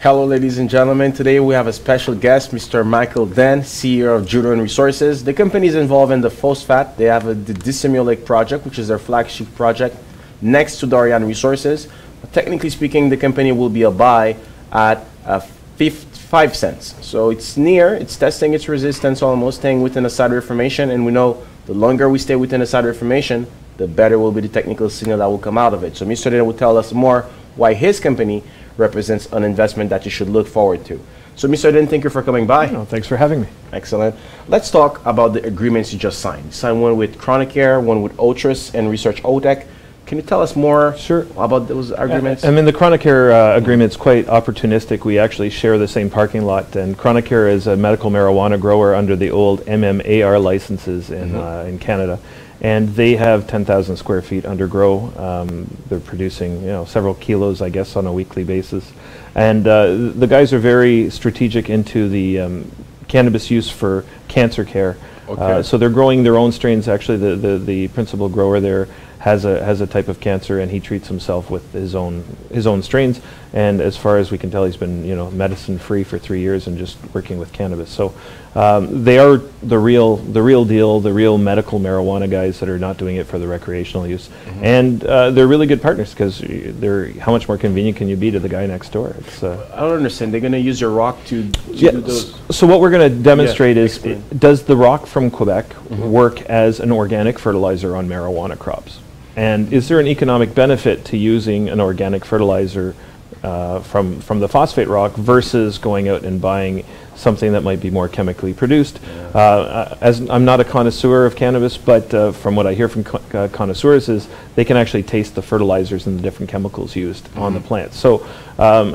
Hello, ladies and gentlemen. Today we have a special guest, Mr. Michael Dehn, CEO of Jourdan Resources. The company is involved in the phosphate. They have the Dehn project, which is their flagship project, next to Jourdan Resources. But technically speaking, the company will be a buy at 5 cents. So it's near, it's testing its resistance, almost staying within a side reformation. And we know the longer we stay within a side reformation, the better will be the technical signal that will come out of it. So Mr. Dehn will tell us more why his company represents an investment that you should look forward to. So Mr. Dehn, thank you for coming by. No, thanks for having me. Excellent. Let's talk about the agreements you just signed. You signed one with Chronicare, one with Otrus and Research OTEC. Can you tell us more about those agreements? I mean, the Chronicare agreement is quite opportunistic. We actually share the same parking lot, and Chronicare is a medical marijuana grower under the old MMAR licenses in Canada. And they have 10,000 square feet under grow. They're producing, several kilos, I guess, on a weekly basis. And the guys are very strategic into the cannabis use for cancer care. Okay. So they're growing their own strains. Actually, the principal grower there has a type of cancer, and he treats himself with his own strains. And as far as we can tell, he's been medicine free for 3 years and just working with cannabis. So they are the real deal, the real medical marijuana guys that are not doing it for the recreational use. And they're really good partners because how much more convenient can you be to the guy next door? It's, I don't understand. They're going to use your rock to do those. So what we're going to demonstrate is, does the rock from Quebec work as an organic fertilizer on marijuana crops? And is there an economic benefit to using an organic fertilizer from the phosphate rock versus going out and buying something that might be more chemically produced? As I'm not a connoisseur of cannabis, but from what I hear from connoisseurs is they can actually taste the fertilizers and the different chemicals used on the plant. So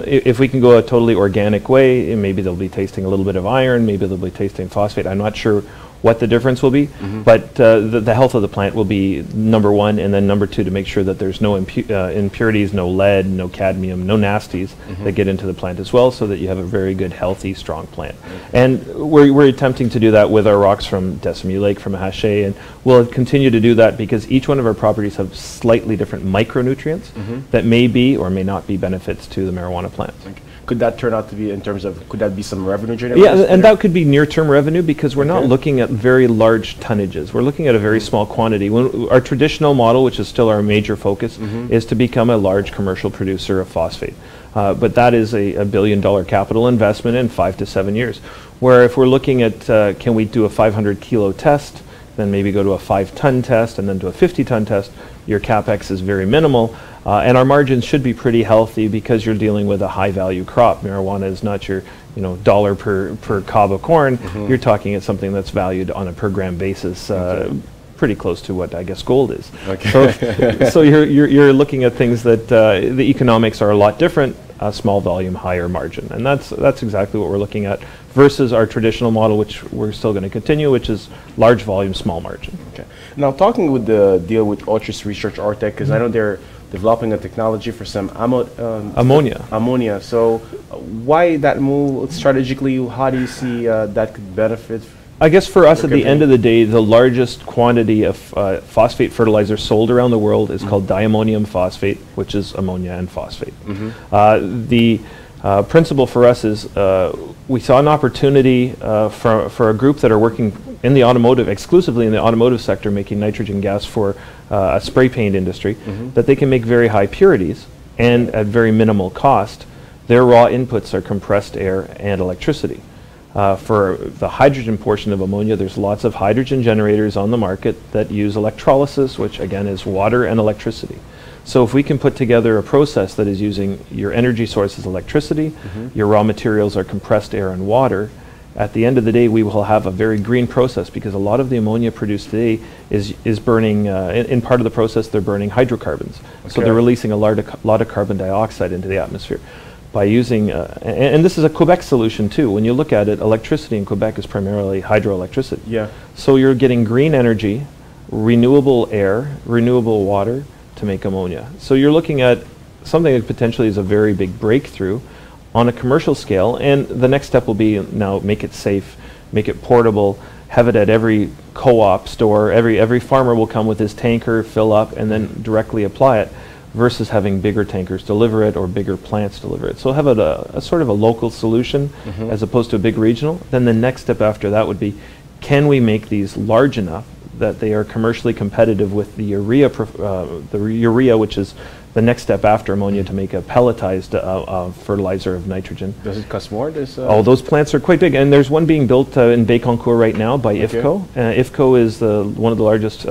if we can go a totally organic way, maybe they'll be tasting a little bit of iron, maybe they'll be tasting phosphate. I'm not sure what the difference will be, but the health of the plant will be number one, and then number two, to make sure that there's no impurities, no lead, no cadmium, no nasties that get into the plant as well, so that you have a very good, healthy, strong plant. And we're attempting to do that with our rocks from Decision Lake, from Haché, and we'll continue to do that because each one of our properties have slightly different micronutrients that may be or may not be benefits to the marijuana plant. Could that turn out to be, in terms of, could that be some revenue generating? Yeah, and that could be near-term revenue because we're not looking at very large tonnages. We're looking at a very small quantity. Our traditional model, which is still our major focus, is to become a large commercial producer of phosphate. But that is a $1 billion capital investment in 5 to 7 years. Where if we're looking at, can we do a 500 kilo test, then maybe go to a 5-ton test, and then to a 50-ton test, your CapEx is very minimal. And our margins should be pretty healthy because you're dealing with a high-value crop. Marijuana is not your dollar per cob of corn. You're talking at something that's valued on a per gram basis, pretty close to what I guess gold is. So you're looking at things that the economics are a lot different. Small volume, higher margin, and that's exactly what we're looking at versus our traditional model, which we're still going to continue, which is large volume, small margin. Okay. Now, talking with the deal with Otrus Research OTEC, because I know they're developing a technology for some ammonia. So, why that move strategically? How do you see that could benefit? I guess for us, at the end of the day, the largest quantity of phosphate fertilizer sold around the world is called diammonium phosphate, which is ammonia and phosphate. The principle for us is we saw an opportunity for a group that are working in the automotive, exclusively in the automotive sector, making nitrogen gas for a spray paint industry, that they can make very high purities and at very minimal cost. Their raw inputs are compressed air and electricity. For the hydrogen portion of ammonia, there's lots of hydrogen generators on the market that use electrolysis, which again is water and electricity. So if we can put together a process that is using your energy source as electricity, your raw materials are compressed air and water, at the end of the day we will have a very green process, because a lot of the ammonia produced today is burning, in part of the process they're burning hydrocarbons. So they're releasing a lot of carbon dioxide into the atmosphere. By using, and this is a Quebec solution too. When you look at it, electricity in Quebec is primarily hydroelectricity. So you're getting green energy, renewable air, renewable water to make ammonia. So you're looking at something that potentially is a very big breakthrough on a commercial scale, and the next step will be now make it safe, make it portable, have it at every co-op store. Every farmer will come with his tanker, fill up, and then directly apply it. versus having bigger tankers deliver it or bigger plants deliver it. So have a sort of a local solution as opposed to a big regional. Then the next step after that would be, can we make these large enough that they are commercially competitive with the urea, which is the next step after ammonia to make a pelletized fertilizer of nitrogen. Does it cost more? Oh, those plants are quite big, and there's one being built in Bécancour right now by IFCO. IFCO is one of the largest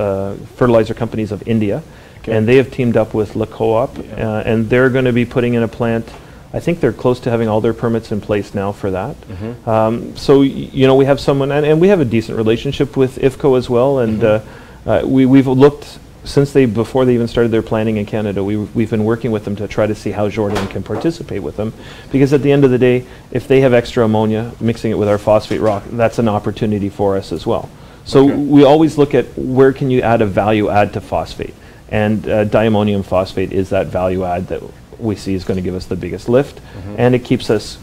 fertilizer companies of India, and they have teamed up with La Co-op, and they're going to be putting in a plant. I think they're close to having all their permits in place now for that. So you know, we have someone, and we have a decent relationship with IFCO as well, and we've looked. Before they even started their planning in Canada, we've been working with them to try to see how Jourdan can participate with them. Because at the end of the day, if they have extra ammonia, mixing it with our phosphate rock, that's an opportunity for us as well. So we always look at where can you add a value add to phosphate. And diammonium phosphate is that value add that we see is going to give us the biggest lift. And it keeps us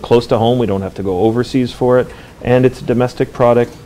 close to home. We don't have to go overseas for it. And it's a domestic product.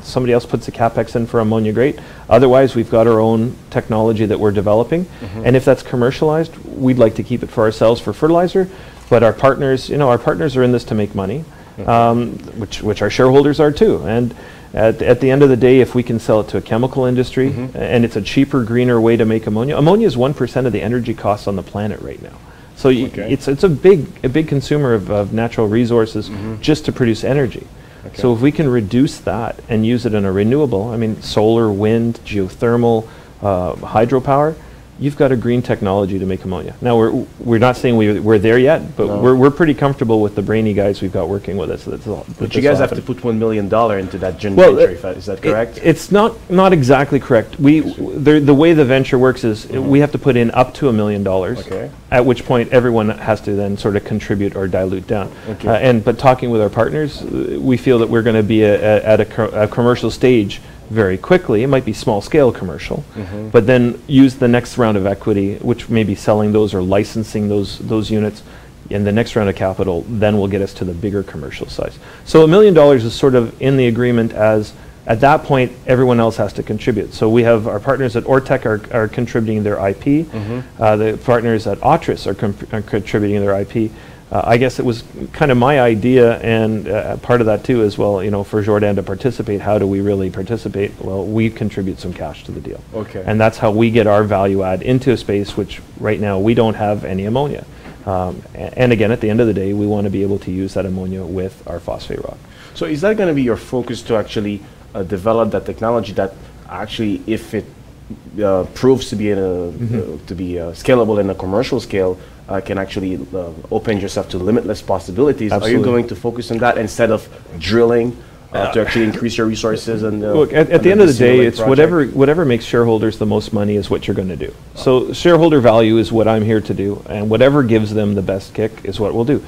Somebody else puts the capex in for ammonia, great. Otherwise, we've got our own technology that we're developing. And if that's commercialized, we'd like to keep it for ourselves for fertilizer. But our partners, our partners are in this to make money, which our shareholders are too. And at the end of the day, if we can sell it to a chemical industry, and it's a cheaper, greener way to make ammonia. Ammonia is 1% of the energy costs on the planet right now. So it's a big consumer of natural resources just to produce energy. So if we can reduce that and use it in a renewable, I mean solar, wind, geothermal, hydropower, you've got a green technology to make ammonia. Now we're not saying we're there yet, but we're pretty comfortable with the brainy guys we've got working with us. But you guys have to put $1 million into that joint venture. Is that correct? It's not exactly correct. The way the venture works is we have to put in up to $1 million. At which point everyone has to then sort of contribute or dilute down. But talking with our partners, we feel that we're going to be at a commercial stage very quickly. It might be small scale commercial, but then use the next round of equity, which may be selling those or licensing those units, and the next round of capital then will get us to the bigger commercial size. So $1 million is sort of in the agreement as at that point everyone else has to contribute. So we have our partners at Ortec are contributing their IP, the partners at Autris are contributing their IP. I guess it was kind of my idea, and part of that too as well, for Jourdan to participate. How do we really participate? Well, we contribute some cash to the deal. And that's how we get our value add into a space which right now we don't have any ammonia. And again, at the end of the day, we want to be able to use that ammonia with our phosphate rock. So is that going to be your focus to actually develop that technology that actually, if it proves to be scalable in a commercial scale, can actually open yourself to limitless possibilities? Absolutely. Are you going to focus on that instead of drilling to actually increase your resources? And look, at the end of the day, it's whatever makes shareholders the most money is what you're going to do. So shareholder value is what I'm here to do, and whatever gives them the best kick is what we'll do.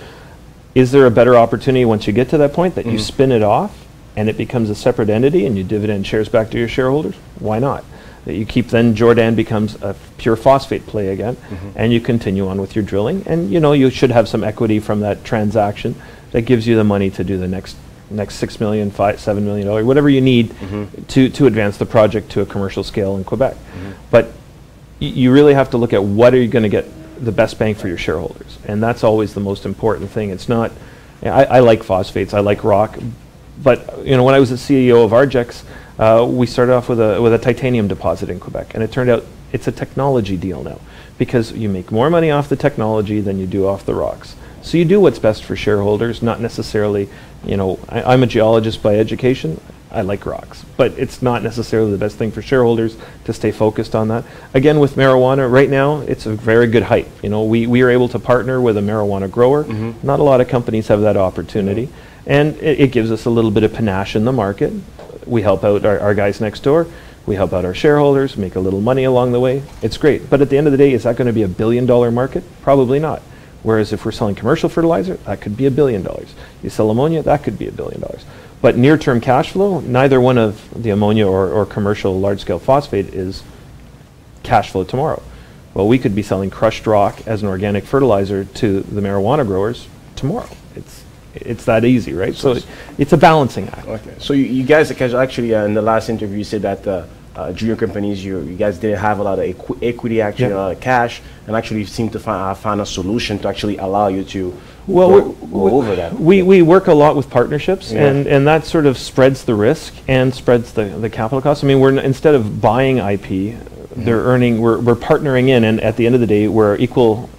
Is there a better opportunity once you get to that point that you spin it off and it becomes a separate entity and you dividend shares back to your shareholders? Why not? You keep, then Jourdan becomes a pure phosphate play again, and you continue on with your drilling, and you should have some equity from that transaction that gives you the money to do the next $6 million, $7 million, whatever you need to advance the project to a commercial scale in Quebec. But you really have to look at what are you going to get the best bang for your shareholders, and that's always the most important thing. It's not, I like phosphates, I like rock, but when I was the CEO of Argex, we started off with a titanium deposit in Quebec, and it turned out it's a technology deal now, because you make more money off the technology than you do off the rocks. So you do what's best for shareholders, not necessarily, I'm a geologist by education, I like rocks, but it's not necessarily the best thing for shareholders to stay focused on that. Again, with marijuana, right now, it's a very good hype. We are able to partner with a marijuana grower. Not a lot of companies have that opportunity, and it gives us a little bit of panache in the market. We help out our guys next door. We help out our shareholders, make a little money along the way. It's great. But at the end of the day, is that going to be $1 billion market? Probably not. Whereas if we're selling commercial fertilizer, that could be $1 billion. You sell ammonia, that could be $1 billion. But near-term cash flow, neither one of the ammonia or commercial large-scale phosphate is cash flow tomorrow. Well, we could be selling crushed rock as an organic fertilizer to the marijuana growers tomorrow. It's that easy, right? So it's a balancing act. So you guys actually in the last interview you said that junior companies, you guys didn't have a lot of equity, actually, a lot of cash, and actually seem to find a solution to actually allow you to go over that. We work a lot with partnerships, and that sort of spreads the risk and spreads the capital costs. I mean, instead of buying IP, they're earning. We're partnering in, and at the end of the day, we're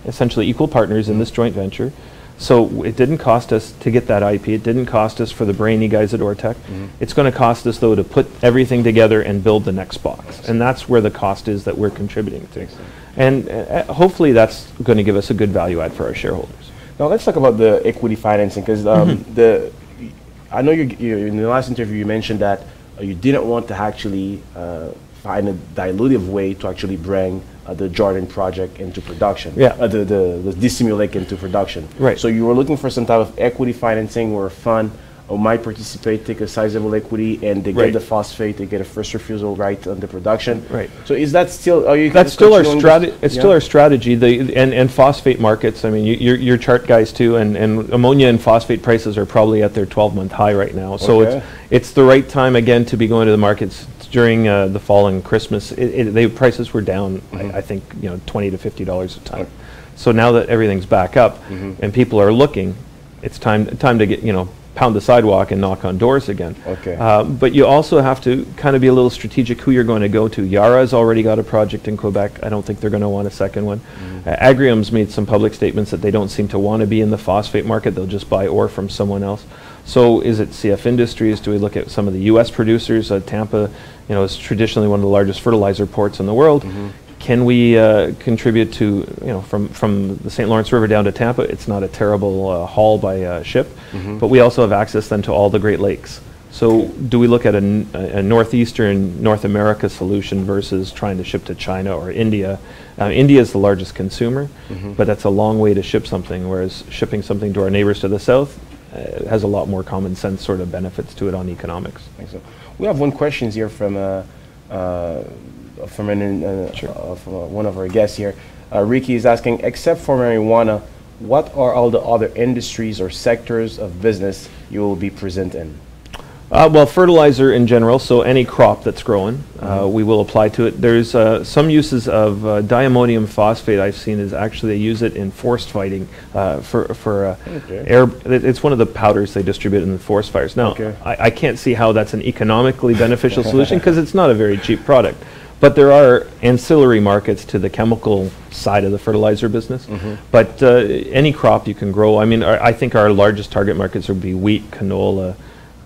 essentially equal partners in this joint venture. So it didn't cost us to get that IP. It didn't cost us for the brainy guys at Ortec. It's going to cost us, though, to put everything together and build the next box. And that's where the cost is that we're contributing to. And hopefully that's going to give us a good value add for our shareholders. Now let's talk about the equity financing, because I know you in the last interview you mentioned that you didn't want to actually find a dilutive way to actually bring the Jourdan project into production, the Decision Lake into production. Right. So you were looking for some type of equity financing where a fund might participate, take a sizable equity, and they get the phosphate, they get a first refusal right on the production. Right. So is that still? That's still our strategy. It's still our strategy. And phosphate markets. I mean, you're chart guys too, and ammonia and phosphate prices are probably at their 12-month high right now. So it's the right time again to be going to the markets. During the fall and Christmas, the prices were down. I think $20 to $50 a ton. So now that everything's back up and people are looking, it's time to get pound the sidewalk and knock on doors again. But you also have to kind of be a little strategic who you're going to go to. Yara has already got a project in Quebec. I don't think they're going to want a second one. Agrium's made some public statements that they don't seem to want to be in the phosphate market. They'll just buy ore from someone else. So is it CF Industries? Do we look at some of the U.S. producers? Tampa, is traditionally one of the largest fertilizer ports in the world. Can we contribute to, from the St. Lawrence River down to Tampa? It's not a terrible haul by ship, but we also have access then to all the Great Lakes. So do we look at a northeastern North America solution versus trying to ship to China or India? India is the largest consumer, but that's a long way to ship something, whereas shipping something to our neighbors to the south has a lot more common sense sort of benefits to it on economics. I think so. We have one question here from one of our guests here. Ricky is asking, except for marijuana, what are all the other industries or sectors of business you will be present in? Well, fertilizer in general, so any crop that's growing, we will apply to it. There's some uses of diammonium phosphate I've seen is actually they use it in forest fighting for air. It's one of the powders they distribute in the forest fires. Now, I can't see how that's an economically beneficial solution because it's not a very cheap product. But there are ancillary markets to the chemical side of the fertilizer business. But any crop you can grow. I mean, I think our largest target markets would be wheat, canola,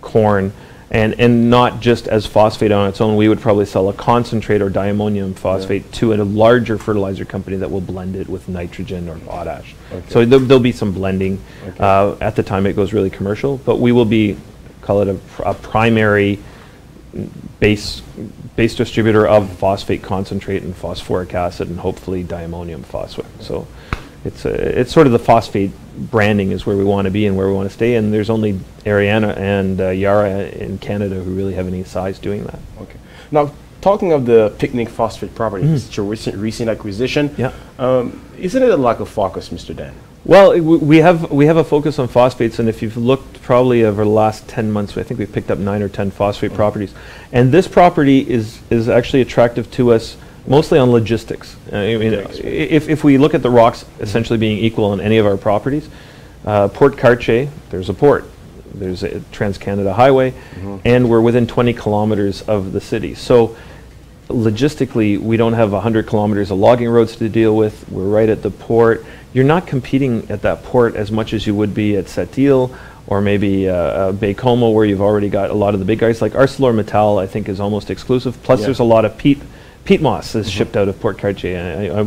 corn, and not just as phosphate on its own. We would probably sell a concentrate or diammonium phosphate to a larger fertilizer company that will blend it with nitrogen or potash. So there'll be some blending at the time it goes really commercial, but we will be, call it a primary base distributor of phosphate concentrate and phosphoric acid and hopefully diammonium phosphate. So it's sort of the phosphate branding is where we want to be and where we want to stay, and there's only Ariana and Yara in Canada who really have any size doing that. Now, talking of the Picnic phosphate property, it's your recent acquisition. Isn't it a lack of focus, Mr. Dehn? Well, we have a focus on phosphates, and if you've looked probably over the last 10 months, I think we've picked up 9 or 10 phosphate properties. And this property is actually attractive to us mostly on logistics. I mean, if we look at the rocks essentially being equal on any of our properties, Port Cartier, there's a port, there's a Trans-Canada Highway, and we're within 20 kilometers of the city. So logistically, we don't have 100 kilometers of logging roads to deal with. We're right at the port. You're not competing at that port as much as you would be at Sept-Îles or maybe Baie-Comeau, where you've already got a lot of the big guys. Like ArcelorMittal, I think, is almost exclusive. Plus, there's a lot of peat moss is shipped out of Port Cartier. I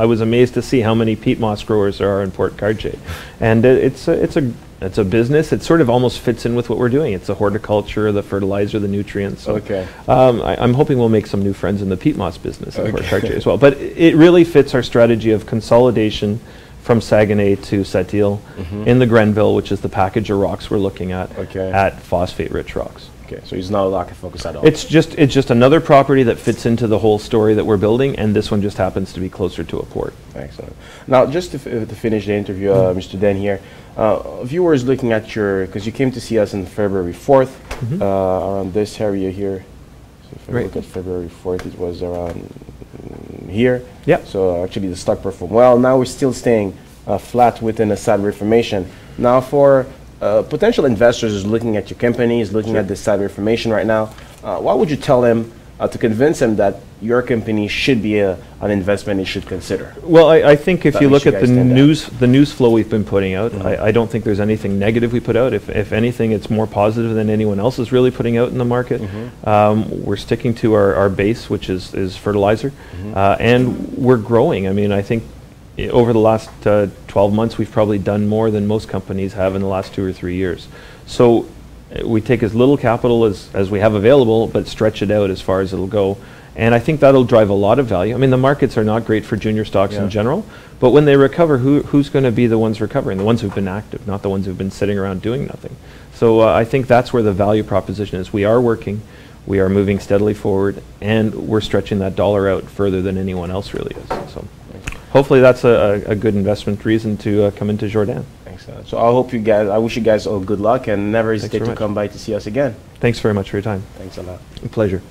was amazed to see how many peat moss growers there are in Port Cartier, and it's a business. It sort of almost fits in with what we're doing. It's the horticulture, the fertilizer, the nutrients. So, I'm hoping we'll make some new friends in the peat moss business in Port Cartier as well. But it really fits our strategy of consolidation from Saguenay to Sept-Îles in the Grenville, which is the package of rocks we're looking at phosphate-rich rocks. So it's not a lack of focus at all. It's just another property that fits into the whole story that we're building, and this one just happens to be closer to a port. Excellent. Now, just to finish the interview, Mr. Dehn here, viewers looking at because you came to see us on February 4th, around this area here. If I look at February 4th, it was around here. Yeah. So actually the stock performed well. Now we're still staying flat within a sideways formation. Now for potential investors who's looking at your company, is looking at this sideways formation right now, what would you tell them to convince them that your company should be an investment they should consider? Well, I think if you look at the stand news flow we've been putting out, I don't think there's anything negative we put out. If anything, it's more positive than anyone else is really putting out in the market. We're sticking to our base, which is fertilizer, and we're growing. I mean, I think over the last 12 months, we've probably done more than most companies have in the last 2 or 3 years. So we take as little capital as we have available, but stretch it out as far as it'll go. And I think that'll drive a lot of value. I mean, the markets are not great for junior stocks in general, but when they recover, who's going to be the ones recovering? The ones who've been active, not the ones who've been sitting around doing nothing. So I think that's where the value proposition is. We are working, we are moving steadily forward, and we're stretching that dollar out further than anyone else really is. So hopefully that's a good investment reason to come into Jourdan. Thanks. So I wish you guys all good luck, and never hesitate to come by to see us again. Thanks very much for your time. Thanks a lot. A pleasure.